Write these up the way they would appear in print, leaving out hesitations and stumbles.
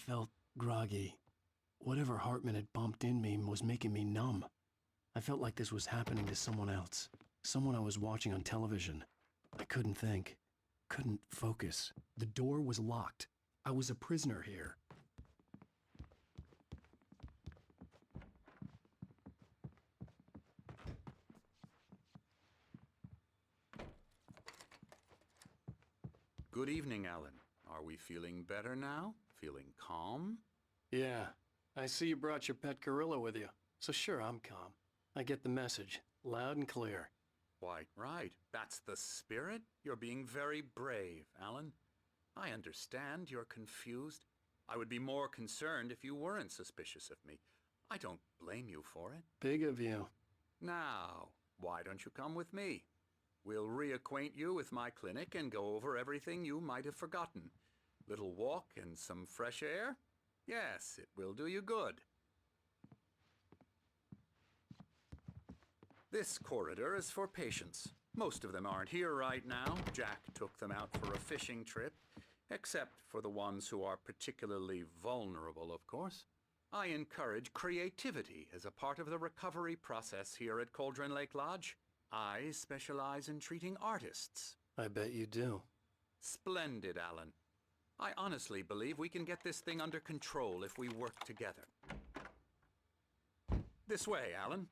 felt groggy. Whatever Hartman had bumped in me was making me numb. I felt like this was happening to someone else. Someone I was watching on television. I couldn't think. Couldn't focus. The door was locked. I was a prisoner here. Good evening, Alan. Are we feeling better now? Feeling calm? Yeah. I see you brought your pet gorilla with you. So sure, I'm calm. I get the message. Loud and clear. Quite right. That's the spirit. You're being very brave, Alan. I understand you're confused. I would be more concerned if you weren't suspicious of me. I don't blame you for it. Big of you. Now, why don't you come with me? We'll reacquaint you with my clinic and go over everything you might have forgotten. Little walk and some fresh air? Yes, it will do you good. This corridor is for patients. Most of them aren't here right now. Jack took them out for a fishing trip, except for the ones who are particularly vulnerable, of course. I encourage creativity as a part of the recovery process here at Cauldron Lake Lodge. I specialize in treating artists. I bet you do. Splendid, Alan. I honestly believe we can get this thing under control if we work together. This way, Alan.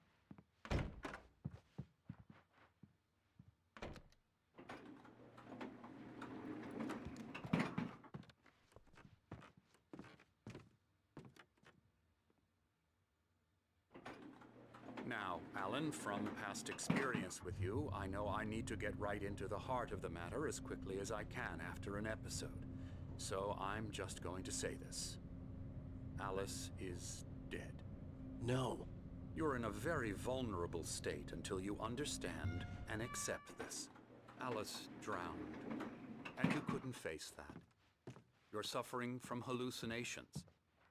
Now, Alan, from past experience with you, I know I need to get right into the heart of the matter as quickly as I can after an episode. So I'm just going to say this. Alice is dead. No. You're in a very vulnerable state until you understand and accept this. Alice drowned, and you couldn't face that. You're suffering from hallucinations,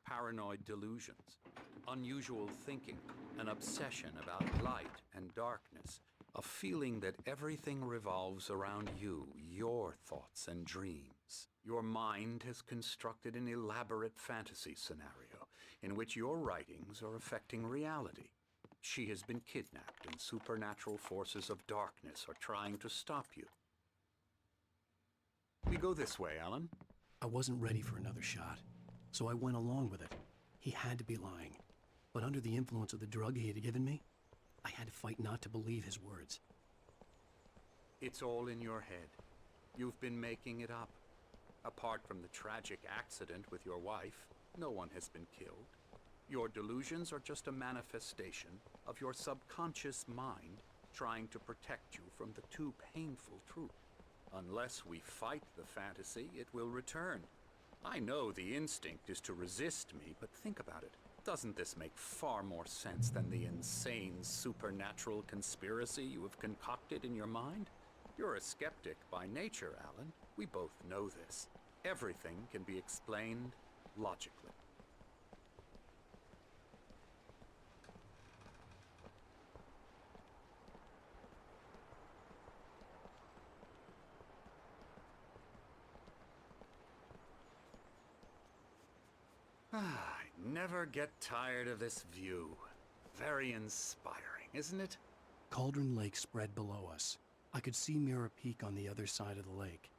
paranoid delusions, unusual thinking, an obsession about light and darkness, a feeling that everything revolves around you, your thoughts and dreams. Your mind has constructed an elaborate fantasy scenario in which your writings are affecting reality. She has been kidnapped and supernatural forces of darkness are trying to stop you. We go this way, Alan. I wasn't ready for another shot, so I went along with it. He had to be lying. But under the influence of the drug he had given me, I had to fight not to believe his words. It's all in your head. You've been making it up. Apart from the tragic accident with your wife, no one has been killed. Your delusions are just a manifestation of your subconscious mind trying to protect you from the too painful truth. Unless we fight the fantasy, it will return. I know the instinct is to resist me, but think about it. Doesn't this make far more sense than the insane supernatural conspiracy you have concocted in your mind? You're a skeptic by nature, Alan. We both know this. Everything can be explained logically. I never get tired of this view. Very inspiring, isn't it? Cauldron Lake spread below us. I could see Mirror Peak on the other side of the lake.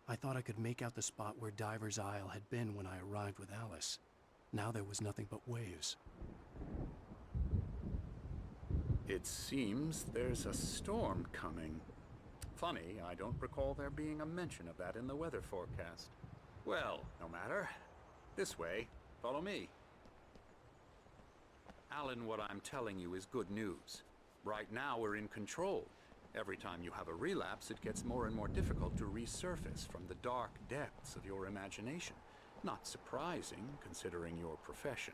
I thought I could make out the spot where Diver's Isle had been when I arrived with Alice. Now there was nothing but waves. It seems there's a storm coming. Funny, I don't recall there being a mention of that in the weather forecast. Well, no matter. This way. Follow me. Alan, what I'm telling you is good news. Right now we're in control. Every time you have a relapse, it gets more and more difficult to resurface from the dark depths of your imagination. Not surprising, considering your profession.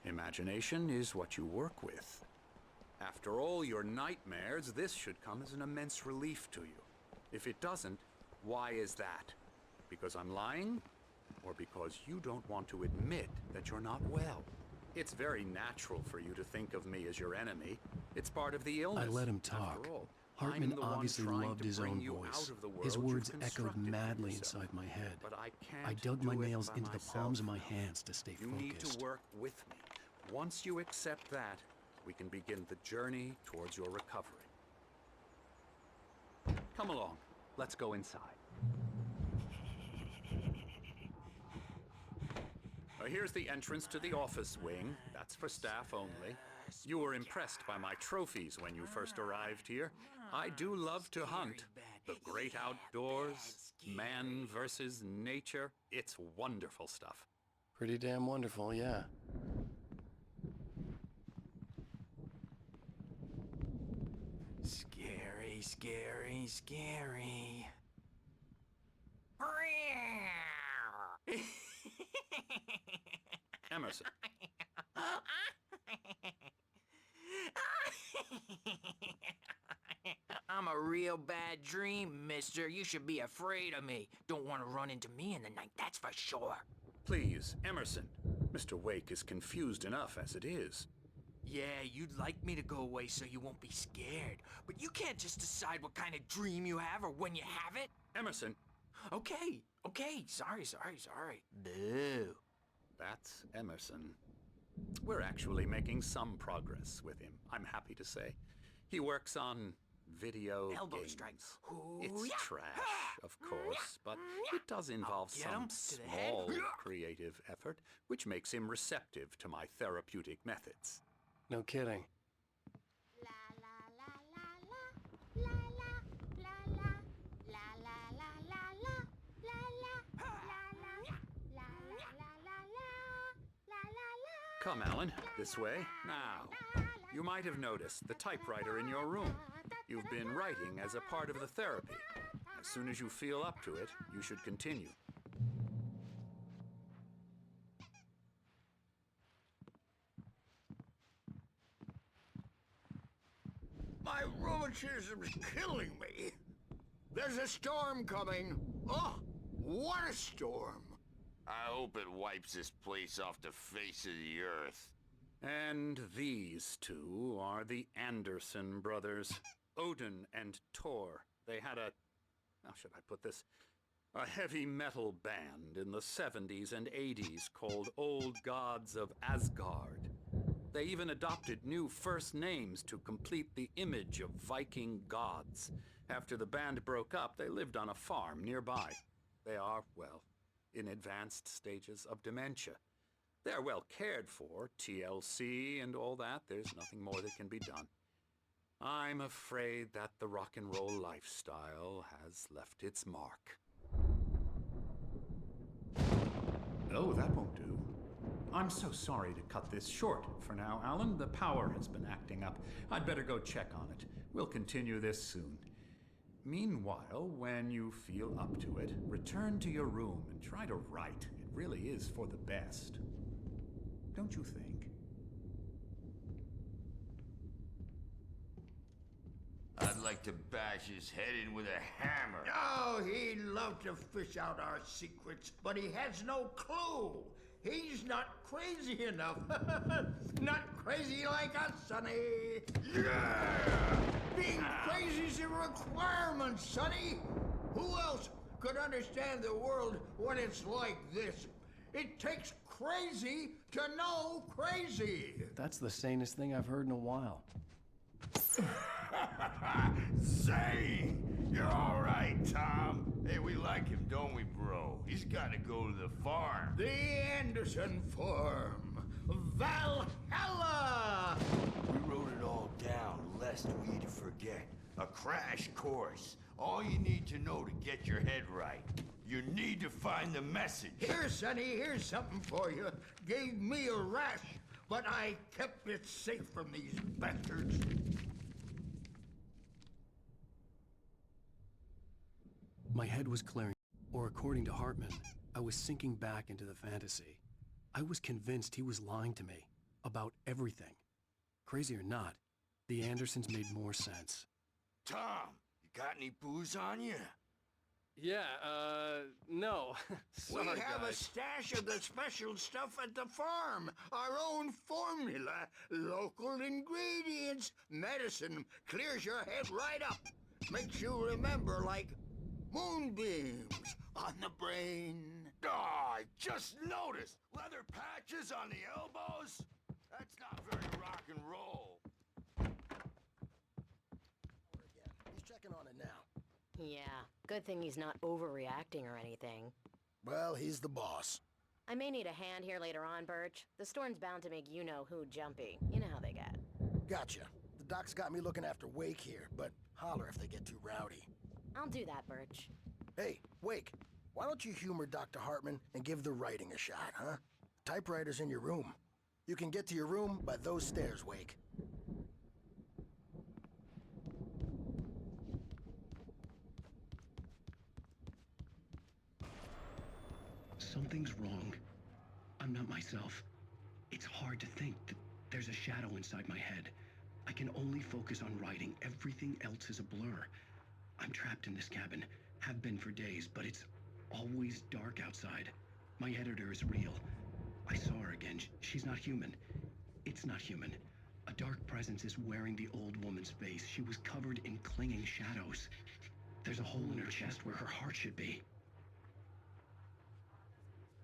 Imagination is what you work with. After all your nightmares, this should come as an immense relief to you. If it doesn't, why is that? Because I'm lying? Or because you don't want to admit that you're not well? It's very natural for you to think of me as your enemy. It's part of the illness. I let him talk. After all, Hartman the one obviously trying loved to his bring own you voice. out of the His world words you've echoed constructed for madly yourself. inside my head. But I can't I dug my do it nails by into the myself, palms of my Alan. hands to stay You focused. need to work with me. Once you accept that, we can begin the journey towards your recovery. Come along. Let's go inside. Here's the entrance to the office wing. That's for staff only. You were impressed by my trophies when you first arrived here. I do love to hunt. The great outdoors, man versus nature. It's wonderful stuff. Pretty damn wonderful, yeah. Scary, scary, scary. Emerson. I'm a real bad dream, mister. You should be afraid of me. Don't want to run into me in the night, that's for sure. Please, Emerson. Mr. Wake is confused enough as it is. Yeah, you'd like me to go away so you won't be scared. But you can't just decide what kind of dream you have or when you have it. Emerson. Okay. Sorry. Boo. That's Emerson. We're actually making some progress with him, I'm happy to say. He works on video Elbow games. strike. It's Hoo-yah. trash, of course, but it does involve Get him some to the head. small creative effort, which makes him receptive to my therapeutic methods. No kidding. Come, Alan, this way. Now, you might have noticed the typewriter in your room. You've been writing as a part of the therapy. As soon as you feel up to it, you should continue. My rheumatism's killing me. There's a storm coming. Oh, what a storm. I hope it wipes this place off the face of the earth. And these two are the Anderson brothers, Odin and Tor. They had how should I put this? A heavy metal band in the 70s and 80s called Old Gods of Asgard. They even adopted new first names to complete the image of Viking gods. After the band broke up, they lived on a farm nearby. They are, well, in advanced stages of dementia. They're well cared for, TLC and all that. There's nothing more that can be done. I'm afraid that the rock and roll lifestyle has left its mark. Oh, that won't do. I'm so sorry to cut this short for now, Alan. The power has been acting up. I'd better go check on it. We'll continue this soon. Meanwhile, when you feel up to it, return to your room and try to write. It really is for the best. Don't you think? I'd like to bash his head in with a hammer. Oh, he'd love to fish out our secrets, but he has no clue. He's not crazy enough. Not crazy like us, Sonny. Yeah! Being crazy's a requirement, Sonny. Who else could understand the world when it's like this? It takes crazy to know crazy. That's the sanest thing I've heard in a while. Say, you're all right, Tom. Hey, we like him, don't we, bro? He's got to go to the farm. The Anderson Farm. Valhalla! We wrote it all down, lest we forget. A crash course. All you need to know to get your head right. You need to find the message. Here, Sonny, here's something for you. Gave me a rash, but I kept it safe from these bastards. My head was clearing, or according to Hartman, I was sinking back into the fantasy. I was convinced he was lying to me about everything. Crazy or not, the Andersons made more sense. Tom, you got any booze on you? No. Sorry, We have a guys. stash of the special stuff at the farm. Our own formula, local ingredients. Medicine clears your head right up. Makes you remember like moonbeams on the brain. Oh, I just noticed! Leather patches on the elbows? That's not very rock and roll. He's checking on it now. Yeah, good thing he's not overreacting or anything. Well, he's the boss. I may need a hand here later on, Birch. The storm's bound to make you-know-who jumpy. You know how they get. Gotcha. The doc's got me looking after Wake here, but holler if they get too rowdy. I'll do that, Birch. Hey, Wake, why don't you humor Dr. Hartman and give the writing a shot, huh? Typewriter's in your room. You can get to your room by those stairs, Wake. Something's wrong. I'm not myself. It's hard to think that there's a shadow inside my head. I can only focus on writing. Everything else is a blur. I'm trapped in this cabin. Have been for days, but it's always dark outside. My editor is real. I saw her again. She's not human. It's not human. A dark presence is wearing the old woman's face. She was covered in clinging shadows. There's a hole in her chest where her heart should be.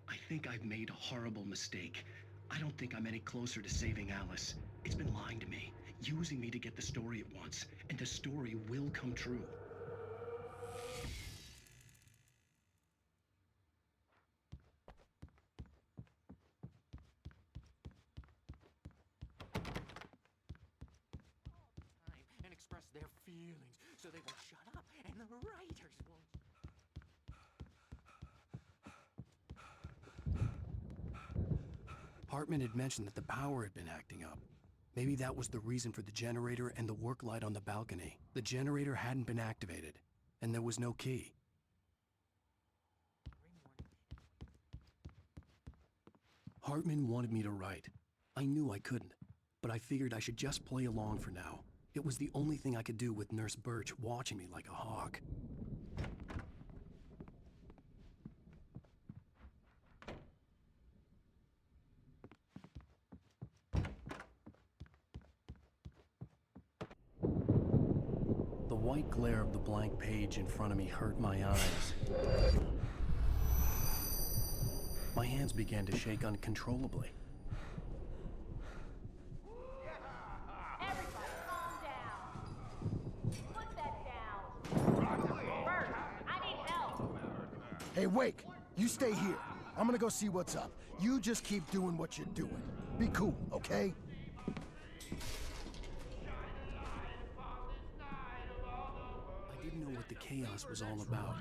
I think I've made a horrible mistake. I don't think I'm any closer to saving Alice. It's been lying to me, using me to get the story it wants, and the story will come true. And express their feelings so they won't shut up and the writers won't. Hartman had mentioned that the power had been acting up. Maybe that was the reason for the generator and the work light on the balcony. The generator hadn't been activated, and there was no key. Hartman wanted me to write. I knew I couldn't, but I figured I should just play along for now. It was the only thing I could do with Nurse Birch watching me like a hawk. The white glare of the blank page in front of me hurt my eyes. My hands began to shake uncontrollably. Everybody, calm down. Put that down. Birch, I need help. Hey, Wake, you stay here. I'm gonna go see what's up. You just keep doing what you're doing. Be cool, okay? I didn't know what the chaos was all about,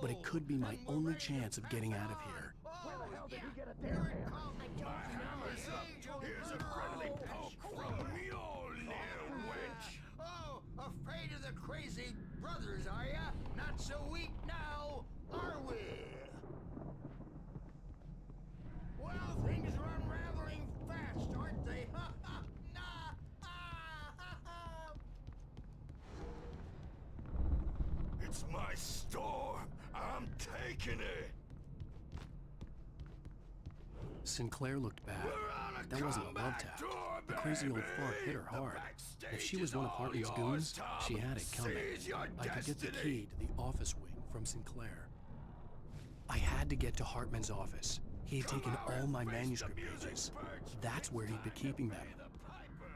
but it could be my only chance of getting out of here. Where the hell did he get a damn hand? Here's a friendly poke from Mjolnir, wench! Oh, afraid of the crazy brothers, are ya? Not so weak now, are we? Well, things are unraveling fast, aren't they? Ha ha! Nah! Ah, ha, ha. It's my store! I'm taking it! Sinclair looked bad. We're on a That wasn't a love comeback tap. tour, The crazy old baby. fart hit her The hard. backstage If she was is one of all Hartman's yours, goons, Tom. she had it coming. Seize your I could get the destiny. key to the office wing from Sinclair. I had to get to Hartman's office. He had taken Come out all and my face the manuscript music, pages. Birch. That's where he'd been keeping them. Pay the piper.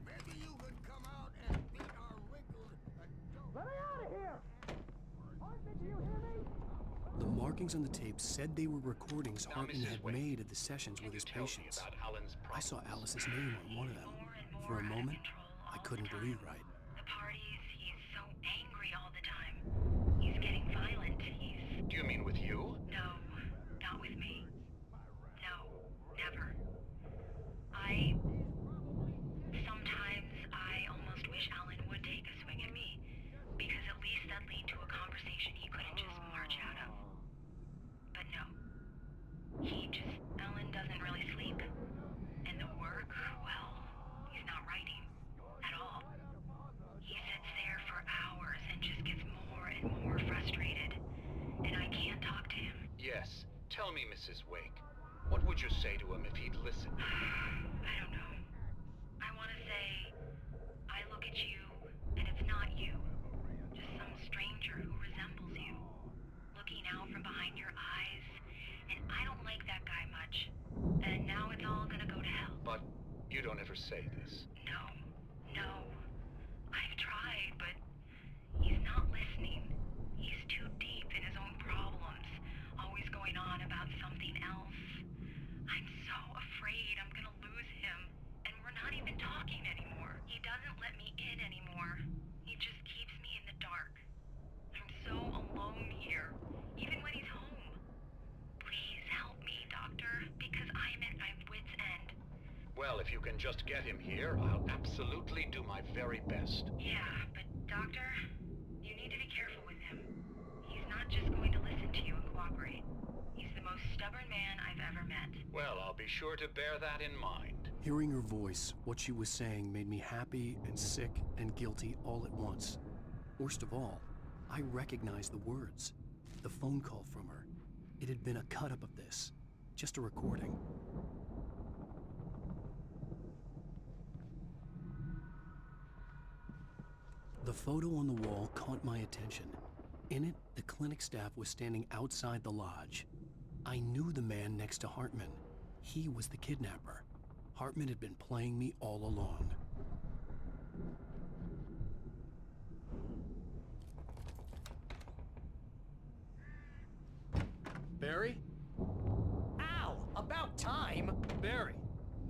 Maybe you could come out and beat our wrinkled adult. Let me out of here! Hartman, do you hear me? The markings on the tape said they were recordings Hartman had made at the sessions with his patients. I saw Alice's name on one of them. For a moment, I couldn't breathe right. The parties, he's so angry all the time. He's getting violent. Do you mean with you? No, not with me. No, never. Sometimes I almost wish Alan would take a swing at me, because at least that'd lead to a conversation he couldn't just march out of. But no. Alan doesn't really sleep. And the work, well, he's not writing. At all. Tell me, Mrs. Wake, what would you say to him if he'd listen? I don't know. I want to say, I look at you, and it's not you. Just some stranger who resembles you. Looking out from behind your eyes, and I don't like that guy much. And now it's all gonna go to hell. But you don't ever say this. No, no. I've tried, but he's not listening. He's too deep in his own problems, always going on about something else. I'm so afraid I'm gonna lose him, and we're not even talking anymore. He doesn't let me in anymore. He just keeps me in the dark. I'm so alone here, even when he's home. Please help me, Doctor, because I'm at my wit's end. Well, if you can just get him here, I'll absolutely do my very best. Yeah, but Doctor, you need to be careful with him. He's not just going to listen to you and cooperate. He's the most stubborn man I've ever met. Well, I'll be sure to bear that in mind. Hearing her voice, what she was saying made me happy and sick and guilty all at once. Worst of all, I recognized the words. The phone call from her. It had been a cut-up of this. Just a recording. The photo on the wall caught my attention. In it, the clinic staff was standing outside the lodge. I knew the man next to Hartman. He was the kidnapper. Hartman had been playing me all along. Barry? Ow! About time! Barry!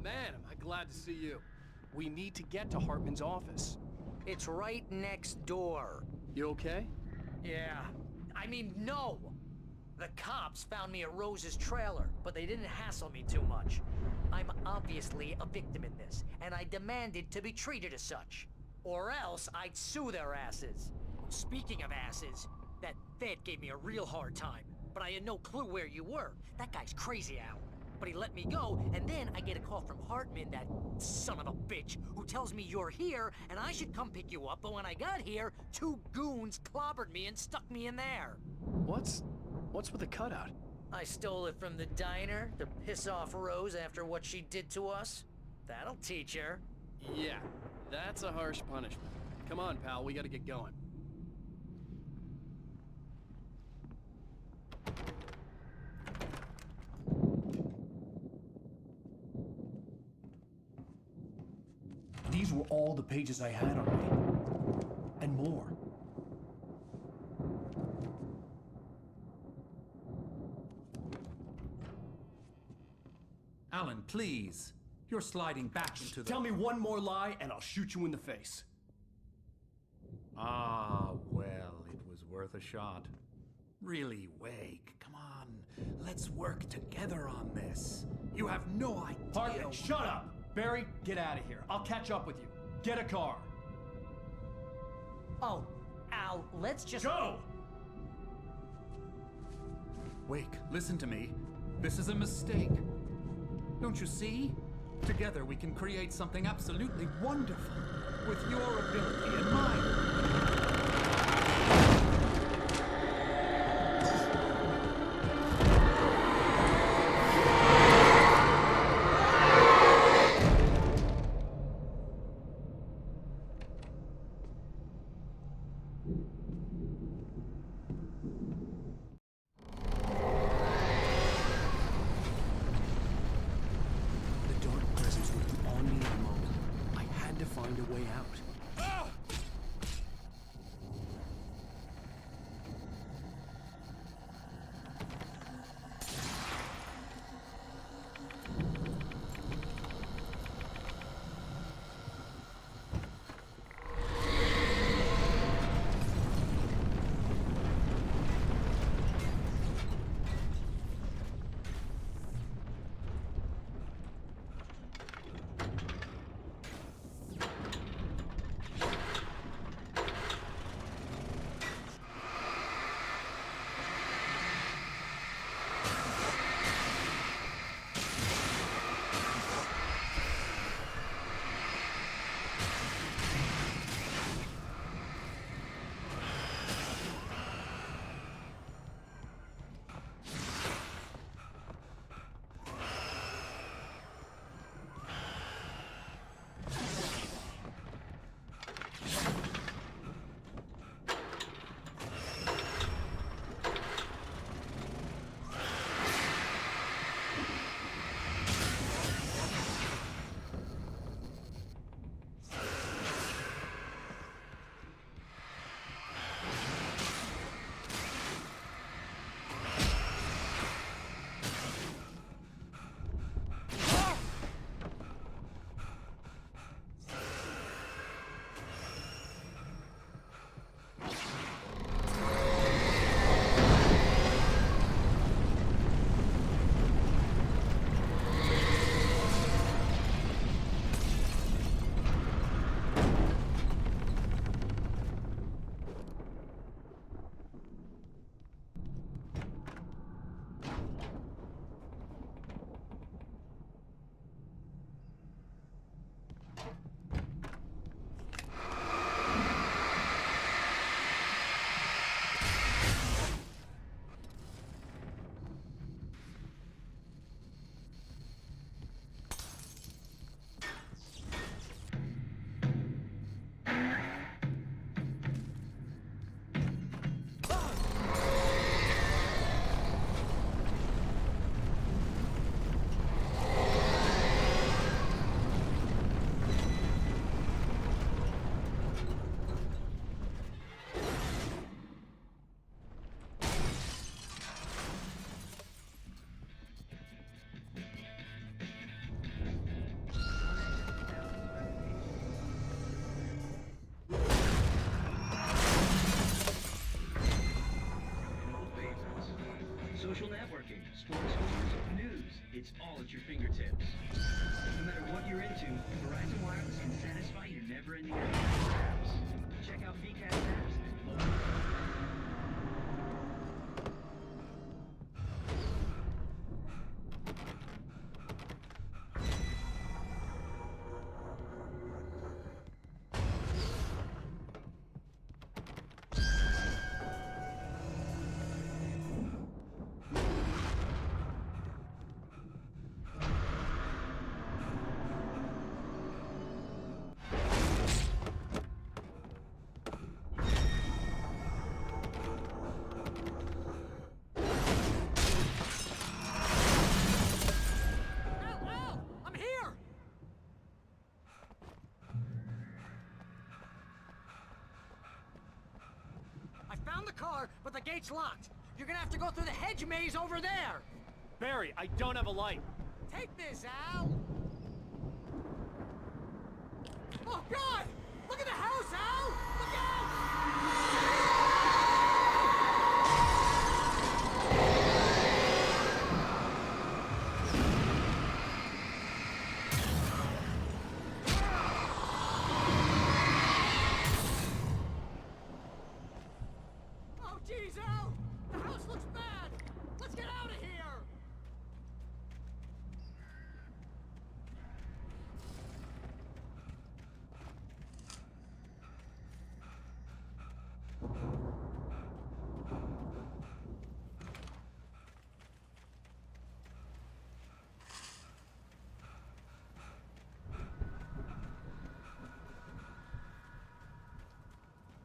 Man, am I glad to see you. We need to get to Hartman's office. It's right next door. You okay? Yeah. I mean, no! The cops found me at Rose's trailer, but they didn't hassle me too much. I'm obviously a victim in this, and I demanded to be treated as such. Or else I'd sue their asses. Speaking of asses, that Fed gave me a real hard time, but I had no clue where you were. That guy's crazy, Al. But he let me go, and then I get a call from Hartman, that son of a bitch, who tells me you're here, and I should come pick you up, but when I got here, 2 goons clobbered me and stuck me in there. What's with the cutout? I stole it from the diner to piss off Rose after what she did to us. That'll teach her. Yeah, that's a harsh punishment. Come on, pal, we gotta get going. These were all the pages I had on me. And more. Alan, please. You're sliding back into the... Tell me one more lie and I'll shoot you in the face. Ah, well, it was worth a shot. Really, Wake, come on. Let's work together on this. You have no idea... Hartman, shut up! Barry, get out of here. I'll catch up with you. Get a car. Oh, Al, let's just... Go! Wake, listen to me. This is a mistake. Don't you see? Together we can create something absolutely wonderful. With your ability and mine. The dark presence would be on me in a moment. I had to find a way out. sports scores, news. It's all at your fingertips. No matter what you're into, Verizon Wireless can satisfy your never-ending appetite for apps. Check out VCAS apps and load. Found the car, but the gate's locked. You're gonna have to go through the hedge maze over there. Barry, I don't have a light. Take this, Al. Oh, God! Look at the house, Al! Look out! Oh, geez, Al! The house looks bad! Let's get out of here!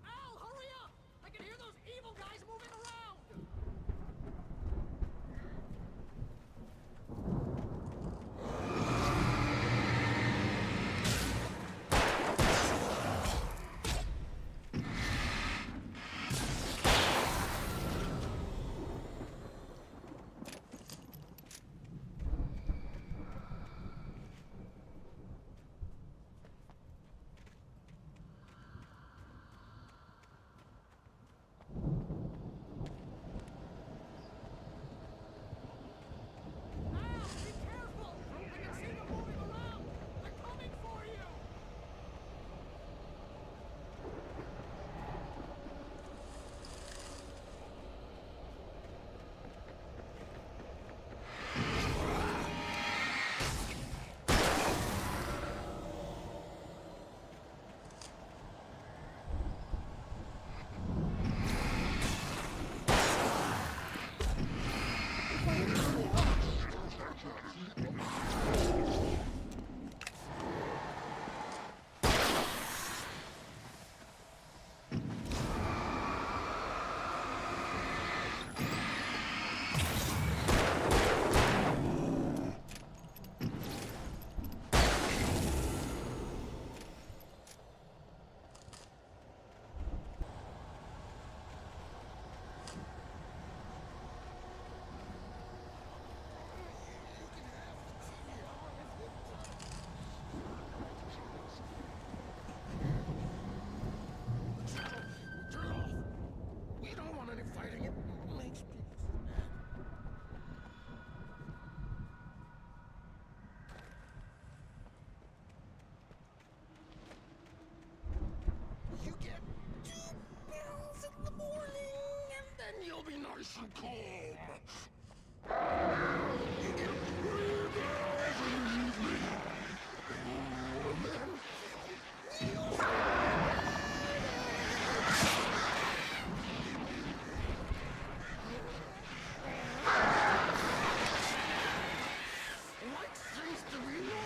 Al, hurry up! I can hear those evil guys moving around! Al, be careful! I can see them moving around! They're coming for you! We don't want any fighting. It makes people mad. You get 2 pills in the morning, and then you'll be nice and calm. You get 3 pills in the evening, and then you'll What things do we know?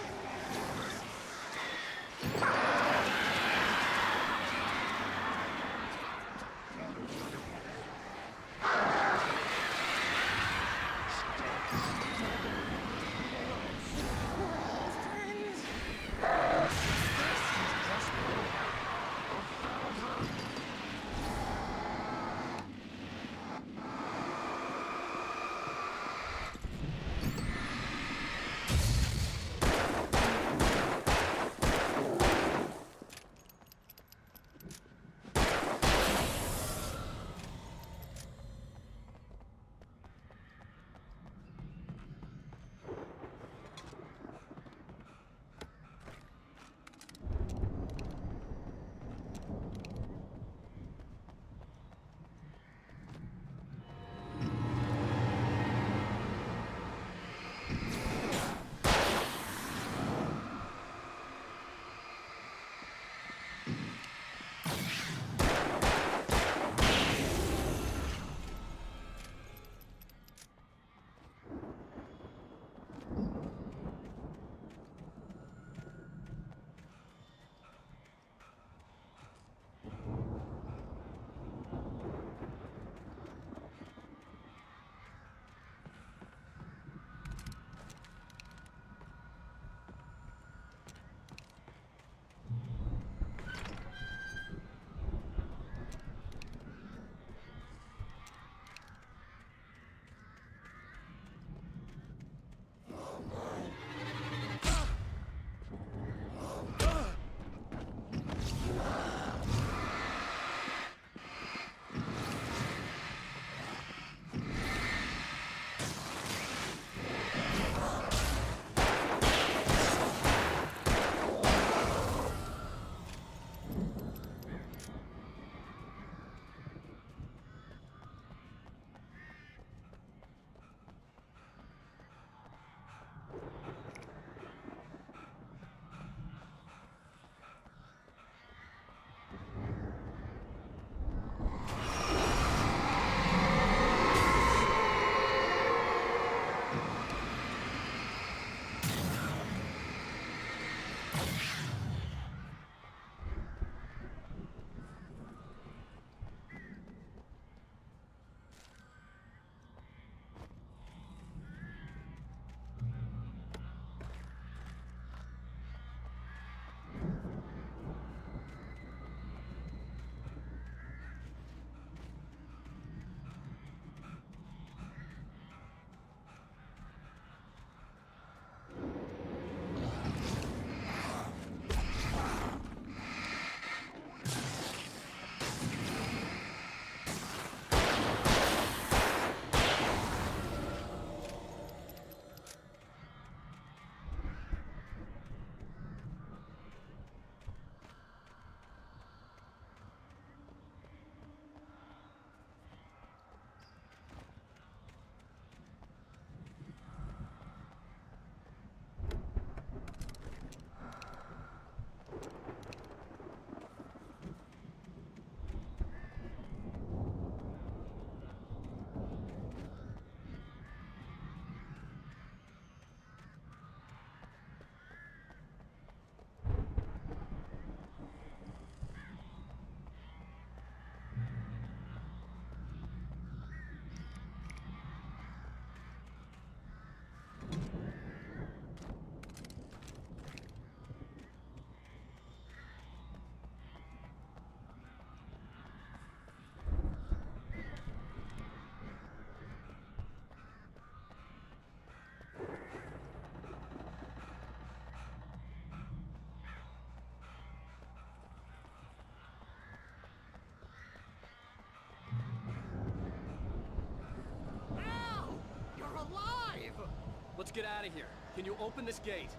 let's get out of here. Can you open this gate?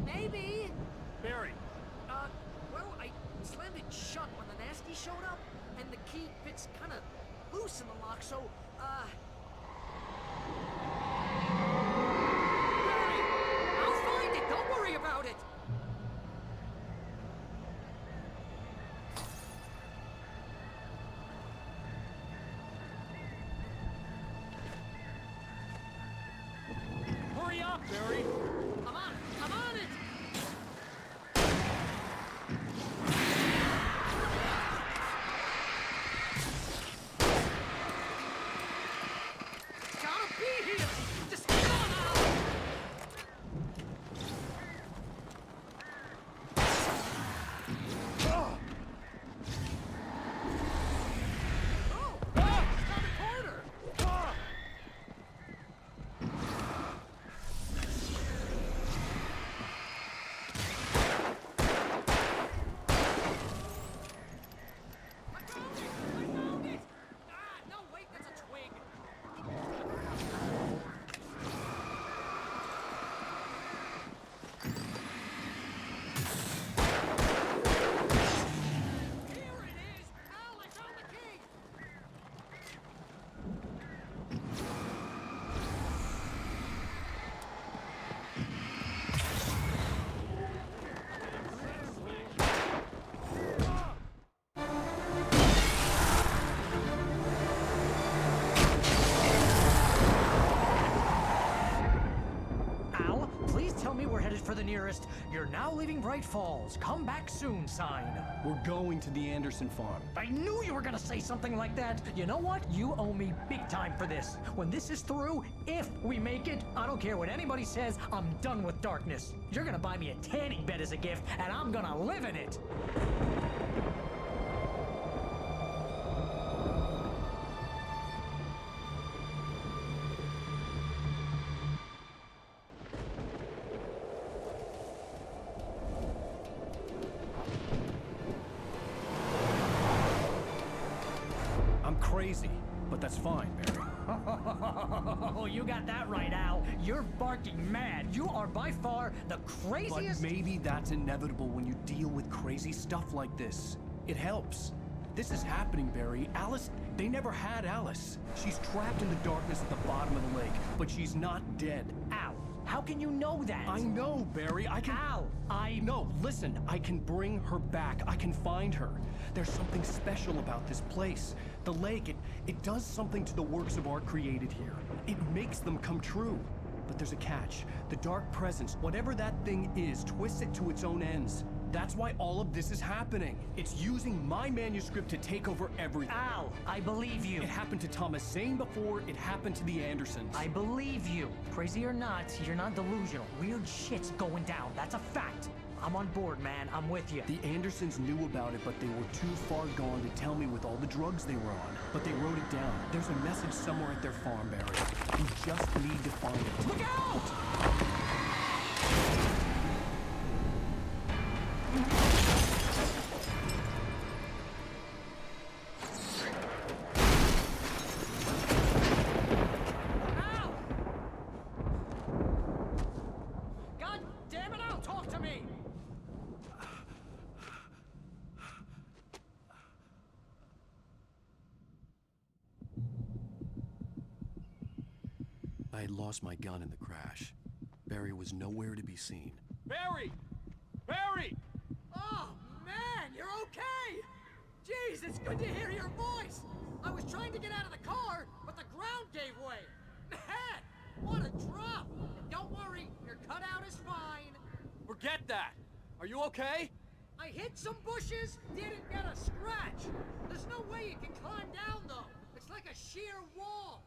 Maybe. Barry, Well, I slammed it shut when the nasty showed up, and the key fits kind of loose in the lock, so, Barry, I'll find it. Don't worry about it. hurry up, Barry! I'm on it. Gotta be here. Just get on out. Oh, it's down the corner. I found it! Ah, no, wait, that's a twig. Here it is! Al, I found the key! Al, please tell me we're headed for the nearest "You're now leaving Bright Falls. Come back soon" sign. We're going to the Anderson farm. I knew you were gonna say something like that. You know what? You owe me big time for this. When this is through, if we make it, I don't care what anybody says, I'm done with darkness. You're gonna buy me a tanning bed as a gift, and I'm gonna live in it. I'm crazy, but that's fine, Barry. Oh, you got that right, Al. You're barking mad. You are by far the But craziest. maybe that's inevitable when you deal with crazy stuff like this. It helps. This is happening, Barry. Alice, they never had Alice. She's trapped in the darkness at the bottom of the lake, but she's not dead. Al, how can you know that? I know, Barry. I can... Al, No, listen. I can bring her back. I can find her. There's something special about this place. The lake, it does something to the works of art created here. It makes them come true. But there's a catch. The dark presence, whatever that thing is, twists it to its own ends. That's why all of this is happening. It's using my manuscript to take over everything. Al, I believe you. It happened to Thomas Zane before, it happened to the Andersons. I believe you. Crazy or not, you're not delusional. Weird shit's going down. That's a fact. I'm on board, man. I'm with you. The Andersons knew about it, but they were too far gone to tell me with all the drugs they were on. But they wrote it down. There's a message somewhere at their farm, Barry. You just need to find it. Look out! Al! God damn it, Al, talk to me! I had lost my gun in the crash. Barry was nowhere to be seen. Barry! Barry! Oh, man, you're okay! Jeez, it's good to hear your voice! I was trying to get out of the car, but the ground gave way! Man, what a drop! Don't worry, your cutout is fine. Forget that! Are you okay? I hit some bushes, didn't get a scratch. There's no way you can climb down, though. It's like a sheer wall.